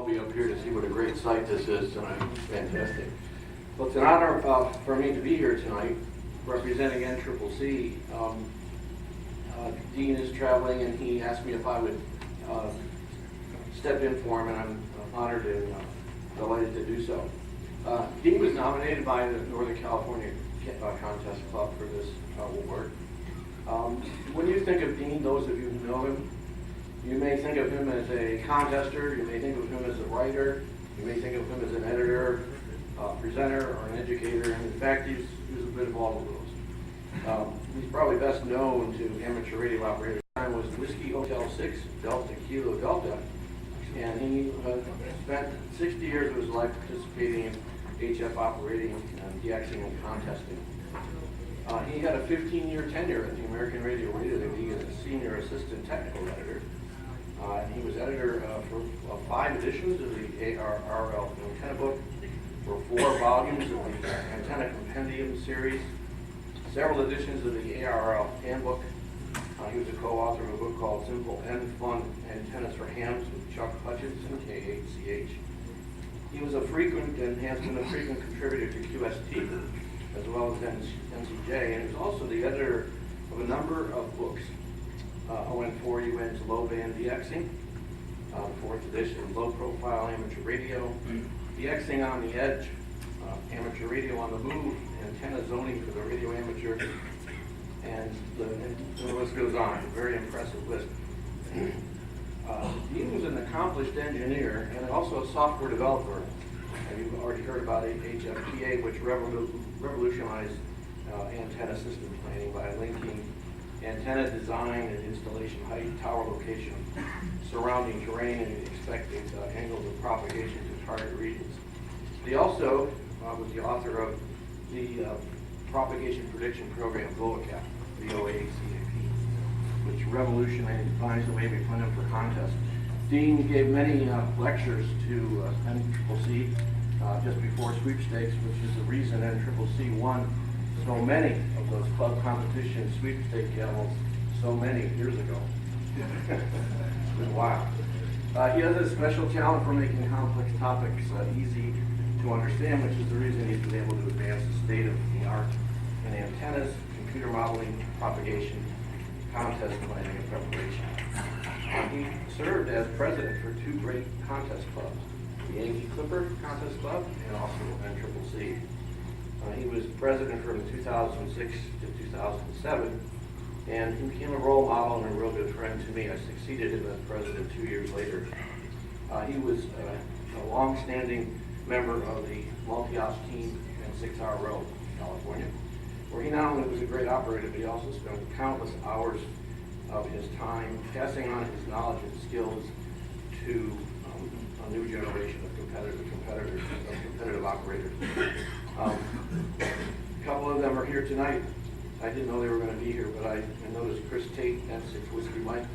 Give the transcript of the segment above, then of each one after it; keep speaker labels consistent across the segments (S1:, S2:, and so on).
S1: be up here to see what a great site this is tonight. Fantastic. Well, it's an honor for me to be here tonight, representing N6CV. Dean is traveling, and he asked me if I would step in for him, and I'm honored and delighted to do so. Dean was nominated by the Northern California Contest Club for this award. When you think of Dean, those of you who know him, you may think of him as a contester, you may think of him as a writer, you may think of him as an editor, presenter, or an educator, and in fact, he's a bit of all of those. He's probably best known to amateur radio operators. His time was Whiskey Hotel 6, Delta Kilo Delta, and he spent 60 years of his life participating in HF operating and DXing and contesting. He had a 15-year tenure at the American Radio League as a senior assistant technical editor. He was editor for 5 editions of the ARRL antenna book, for 4 volumes of the Antenna Compendium series, several editions of the ARRL handbook. He was a co-author of a book called Simple and Fun Antennas for Hams with Chuck Hutchinson, K8CH. He was a frequent and has been a frequent contributor to QST, as well as NCJ, and he was also the editor of a number of books. ON4UN's Low Band DXing, 4th edition, Low Profile Amateur Radio, DXing on the Edge, Amateur Radio on the Move, Antenna Zoning for the Radio Amateur, and the list goes on. A very impressive list. Dean was an accomplished engineer and also a software developer. And you've already heard about HFTA, which revolutionized antenna system planning by linking antenna design and installation height, tower location, surrounding terrain, and expected angles of propagation to target regions. He also was the author of the Propagation Prediction Program, VOACAP, VOACAP, which revolutionized the way we plan for contests. Dean gave many lectures to N6CV just before sweepstakes, which is the reason N6CV won so many of those club competition sweepstake animals so many years ago. It's been a while. He has a special talent for making complex topics easy to understand, which is the reason he's been able to advance the state of the art in antennas, computer modeling, propagation, contest planning, and preparation. He served as president for 2 great contest clubs, the Yankee Clipper Contest Club and also N6CV. He was president from 2006 to 2007, and he became a role model and a real good friend to me. I succeeded him as president 2 years later. He was a long-standing member of the multi-ops team in N6RO, California, where he not only was a great operator, but he also spent countless hours of his time passing on his knowledge and skills to a new generation of competitive operators. A couple of them are here tonight. I didn't know they were going to be here, but I noticed Chris Tate, N6 Whiskey Mike,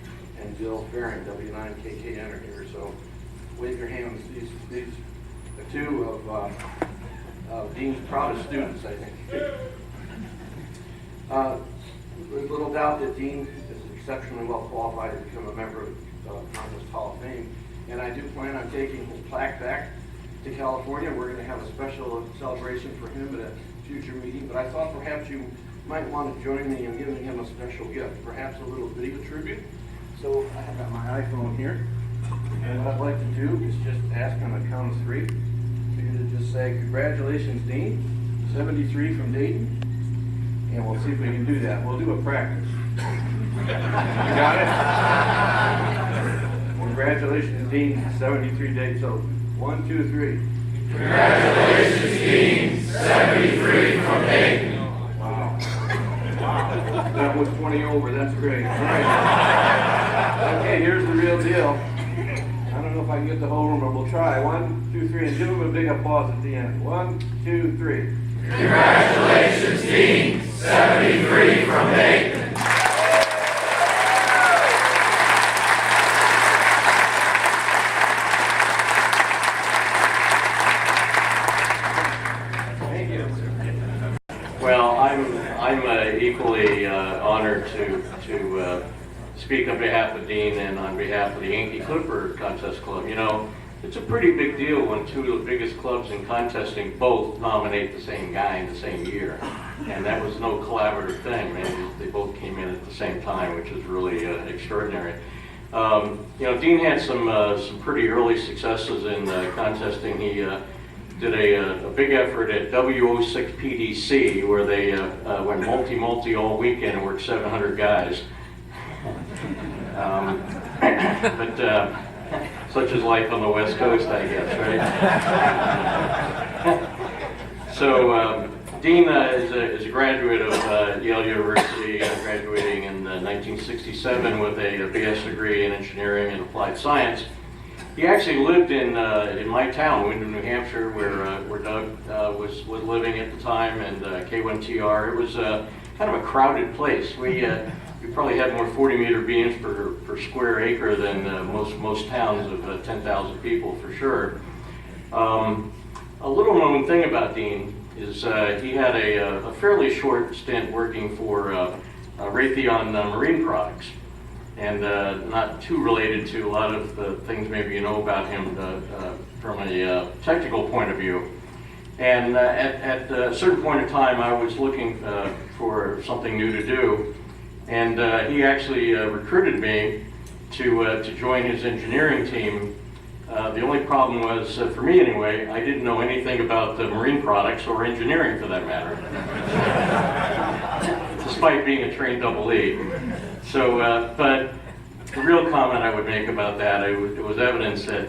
S1: and Bill Farron, W9KKN, are here. So wave your hands. These are 2 of Dean's proudest students, I think. There's little doubt that Dean is exceptionally well qualified to become a member of the Contest Hall of Fame, and I do plan on taking his plaque back to California. We're going to have a special celebration for him at a future meeting, but I thought perhaps you might want to join me in giving him a special gift, perhaps a little video tribute. So I have got my iPhone here, and what I'd like to do is just ask on the count of 3 for you to just say, "Congratulations, Dean, 73 from Dayton," and we'll see if we can do that. We'll do a practice. You got it? Congratulations, Dean, 73 Dayton. So 1, 2, 3.
S2: Congratulations, Dean, 73 from Dayton.
S1: Wow. That was 20 over. That's great. All right. Okay, here's the real deal. I don't know if I can get the whole room, but we'll try. 1, 2, 3, and give him a big applause at the end. 1, 2, 3.
S2: Congratulations, Dean, 73 from Dayton.
S3: Well, I'm equally honored to speak on behalf of Dean and on behalf of the Yankee Clipper Contest Club. You know, it's a pretty big deal when two of the biggest clubs in contesting both nominate the same guy in the same year. And that was no collaborative thing, man. They both came in at the same time, which is really extraordinary. You know, Dean had some pretty early successes in contesting. He did a big effort at W06PDC, where they went multi all weekend and worked 700 guys. But such is life on the West Coast, I guess, right? So Dean is a graduate of Yale University, graduating in 1967 with a BS degree in engineering and applied science. He actually lived in my town, Wyndham, New Hampshire, where Doug was living at the time, and K1AR. It was kind of a crowded place. We probably had more 40-meter beams per square acre than most towns of 10,000 people, for sure. A little known thing about Dean is he had a fairly short stint working for Raytheon Marine Products, and not too related to a lot of the things maybe you know about him from a technical point of view. And at a certain point in time, I was looking for something new to do, and he actually recruited me to join his engineering team. The only problem was, for me anyway, I didn't know anything about the marine products or engineering for that matter, despite being a trained double E. So, but the real comment I would make about that, it was evidence that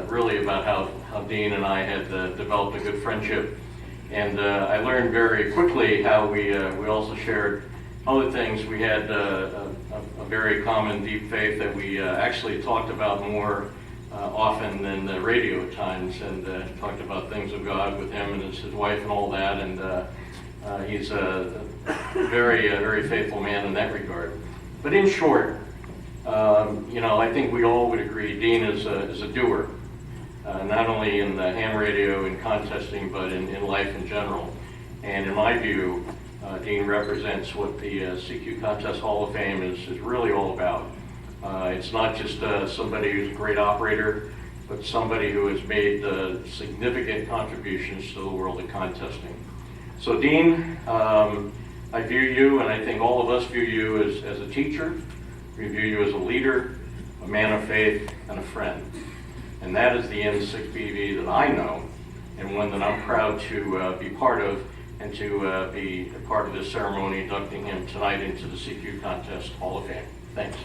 S3: really about how Dean and I had developed a good friendship. And I learned very quickly how we also shared other things. We had a very common deep faith that we actually talked about more often than the radio at times, and talked about things of God with him and his wife and all that. And he's a very faithful man in that regard. But in short, you know, I think we all would agree Dean is a doer, not only in the ham radio and contesting, but in life in general. And in my view, Dean represents what the CQ Contest Hall of Fame is really all about. It's not just somebody who's a great operator, but somebody who has made significant contributions to the world of contesting. So Dean, I view you, and I think all of us view you as a teacher. We view you as a leader, a man of faith, and a friend. And that is the N6BV that I know, and one that I'm proud to be part of, and to be a part of this ceremony inducting him tonight into the CQ Contest Hall of Fame. Thanks.